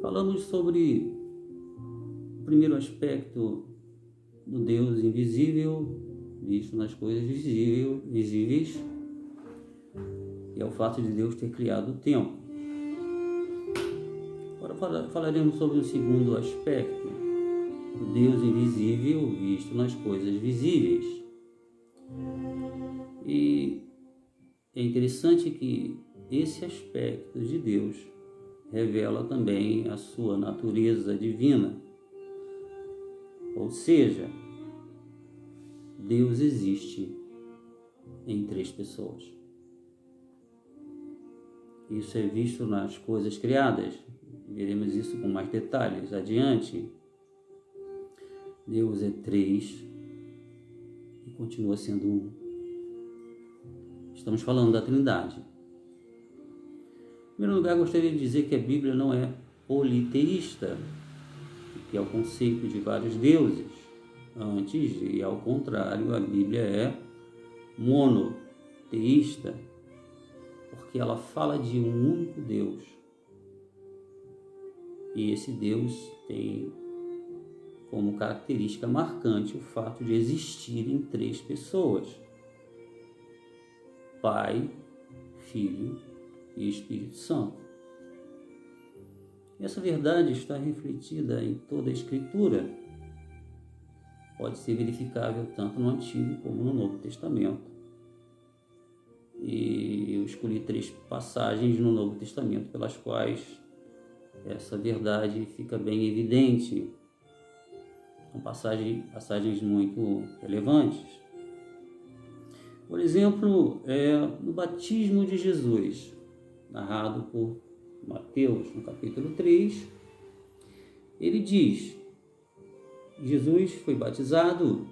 Falamos sobre o primeiro aspecto do Deus invisível, visto nas coisas visíveis, que é o fato de Deus ter criado o tempo. Agora falaremos sobre o segundo aspecto do Deus invisível, visto nas coisas visíveis. E é interessante que esse aspecto de Deus revela também a sua natureza divina. Ou seja, Deus existe em três pessoas. Isso é visto nas coisas criadas. Veremos isso com mais detalhes adiante. Deus é três e continua sendo um. Estamos falando da Trindade. Em primeiro lugar, gostaria de dizer que a Bíblia não é politeísta, que é o conceito de vários deuses. Antes, e ao contrário, a Bíblia é monoteísta, porque ela fala de um único Deus. E esse Deus tem como característica marcante o fato de existirem três pessoas: Pai, Filho e Espírito Santo. Essa verdade está refletida em toda a Escritura. Pode ser verificável tanto no Antigo como no Novo Testamento. E eu escolhi 3 passagens no Novo Testamento pelas quais essa verdade fica bem evidente. São passagens muito relevantes. Por exemplo, no batismo de Jesus, narrado por Mateus, no capítulo 3, ele diz: Jesus foi batizado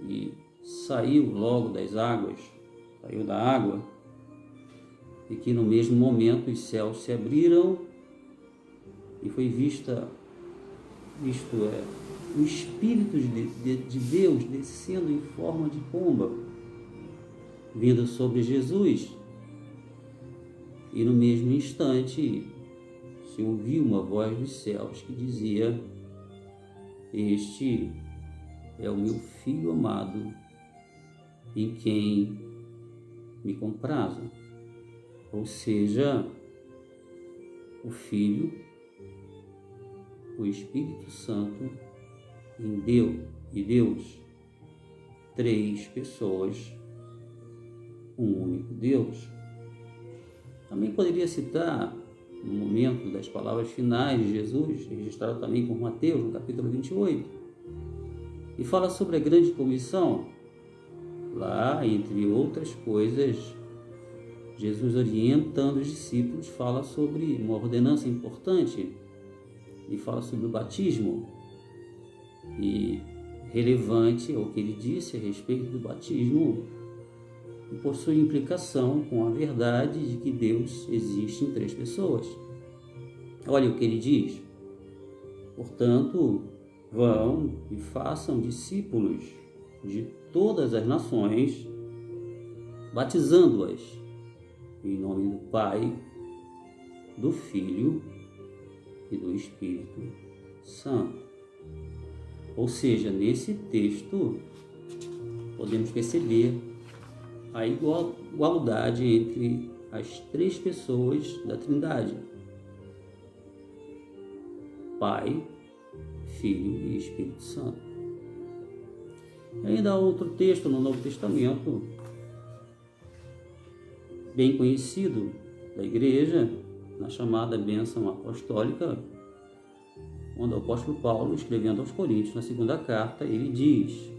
e saiu logo das águas, saiu da água, e que no mesmo momento os céus se abriram e foi visto o Espírito de Deus descendo em forma de pomba, vindo sobre Jesus. E no mesmo instante se ouviu uma voz dos céus que dizia: Este é o meu Filho amado, em quem me comprazo. Ou seja, o Filho, o Espírito Santo e Deus, 3 pessoas, um único Deus. Também poderia citar no momento das palavras finais de Jesus, registrado também por Mateus, no capítulo 28, e fala sobre a grande comissão. Lá, entre outras coisas, Jesus, orientando os discípulos, fala sobre uma ordenança importante e fala sobre o batismo. E relevante ao que ele disse a respeito do batismo, e possui implicação com a verdade de que Deus existe em 3 pessoas. Olha o que ele diz: portanto, vão e façam discípulos de todas as nações, batizando-as em nome do Pai, do Filho e do Espírito Santo. Ou seja, nesse texto podemos perceber a igualdade entre as 3 pessoas da Trindade: Pai, Filho e Espírito Santo. E ainda há outro texto no Novo Testamento, bem conhecido da Igreja, na chamada bênção apostólica, quando o apóstolo Paulo, escrevendo aos Coríntios, na 2ª carta, ele diz: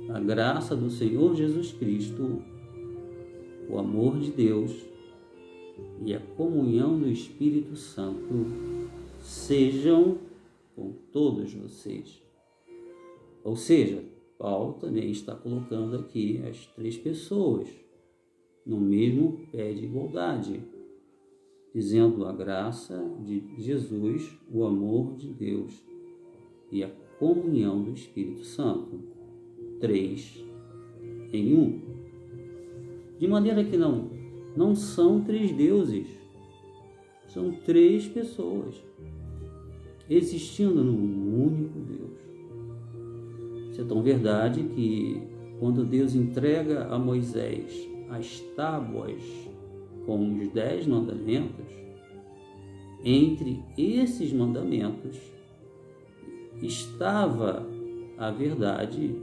a graça do Senhor Jesus Cristo, o amor de Deus e a comunhão do Espírito Santo sejam com todos vocês. Ou seja, Paulo também está colocando aqui as 3 pessoas no mesmo pé de igualdade, dizendo a graça de Jesus, o amor de Deus e a comunhão do Espírito Santo, 3 em 1. De maneira que não são 3 deuses, São três pessoas existindo num único Deus. Isso é tão verdade que quando Deus entrega a Moisés as tábuas com os 10 mandamentos, entre esses mandamentos estava a verdade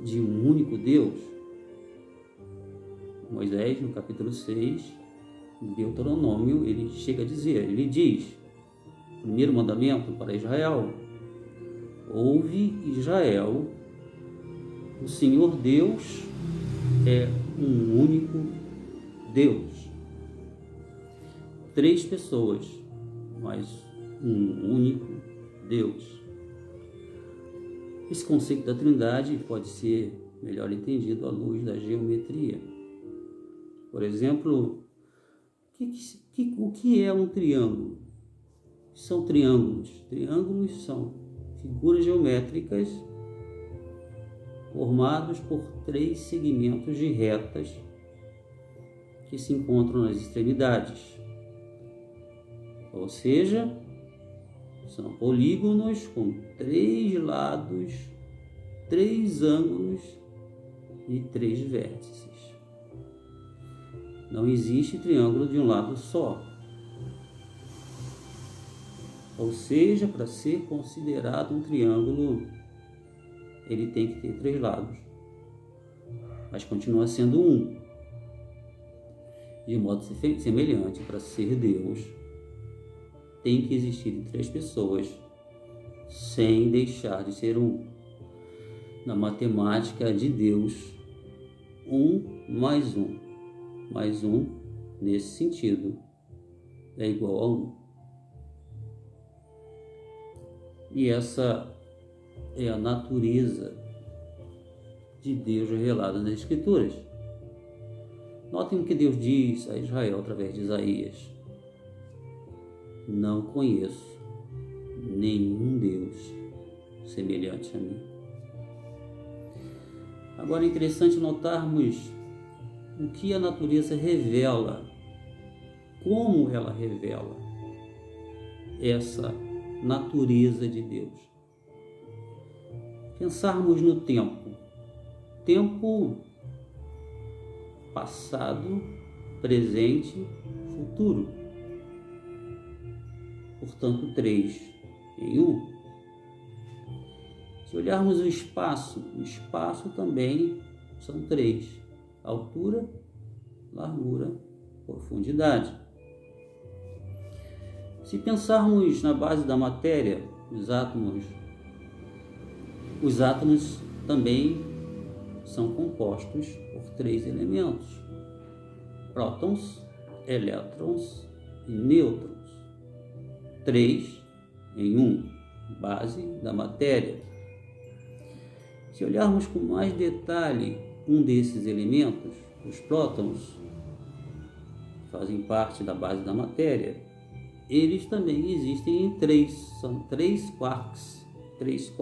de um único Deus. Moisés, no capítulo 6, em Deuteronômio, ele chega a dizer, ele diz, primeiro mandamento para Israel: ouve, Israel, o Senhor Deus é um único Deus. Três pessoas, mas um único Deus. Esse conceito da Trindade pode ser melhor entendido à luz da geometria. Por exemplo, o que é um triângulo? São triângulos. Triângulos são figuras geométricas formados por 3 segmentos de retas que se encontram nas extremidades. Ou seja, são polígonos com 3 lados, 3 ângulos e 3 vértices. Não existe triângulo de um lado só. Ou seja, para ser considerado um triângulo, ele tem que ter 3 lados, mas continua sendo um. De modo semelhante, para ser Deus, tem que existir 3 pessoas, sem deixar de ser um. Na matemática de Deus, 1 mais 1, mais 1, nesse sentido, é igual a 1. E essa é a natureza de Deus revelada nas Escrituras. Notem o que Deus diz a Israel através de Isaías: não conheço nenhum Deus semelhante a mim. Agora é interessante notarmos o que a natureza revela, como ela revela essa natureza de Deus. Pensarmos no tempo passado, presente, futuro. Portanto, 3 em 1. Se olharmos o espaço também são 3: altura, largura, profundidade. Se pensarmos na base da matéria, os átomos também são compostos por 3 elementos: prótons, elétrons e nêutrons. 3 em 1, base da matéria. Se olharmos com mais detalhe um desses elementos, os prótons, fazem parte da base da matéria, eles também existem em 3, são 3 quarks, 2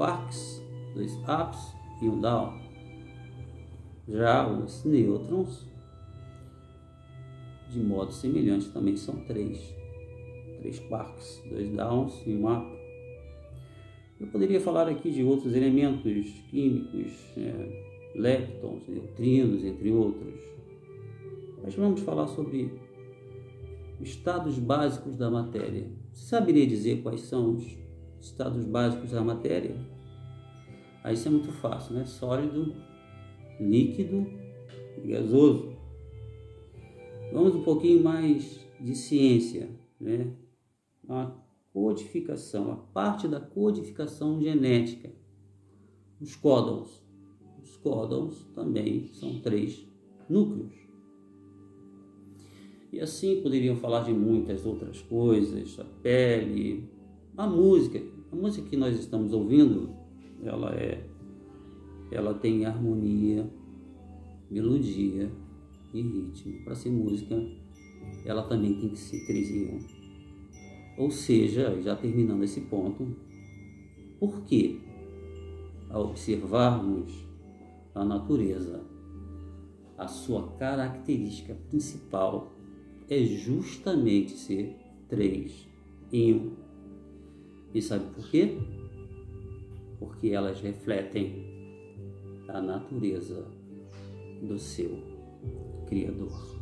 ups e 1 down. Já os nêutrons, de modo semelhante, também são 3 quarks, 2 downs e 1 up. Eu poderia falar aqui de outros elementos químicos, leptons, neutrinos, entre outros. Mas vamos falar sobre os estados básicos da matéria. Você saberia dizer quais são os estados básicos da matéria? Aí isso é muito fácil, né? Sólido, líquido e gasoso. Vamos um pouquinho mais de ciência, né? A codificação, a parte da codificação genética. Os códons. Os códons também são 3 núcleos. E assim poderiam falar de muitas outras coisas, a pele, a música. A música que nós estamos ouvindo, ela tem harmonia, melodia e ritmo. Para ser música, ela também tem que ser 3 em 1. Ou seja, já terminando esse ponto, por que, ao observarmos a natureza, a sua característica principal é justamente ser 3 em 1. E sabe por quê? Porque elas refletem a natureza do seu Criador.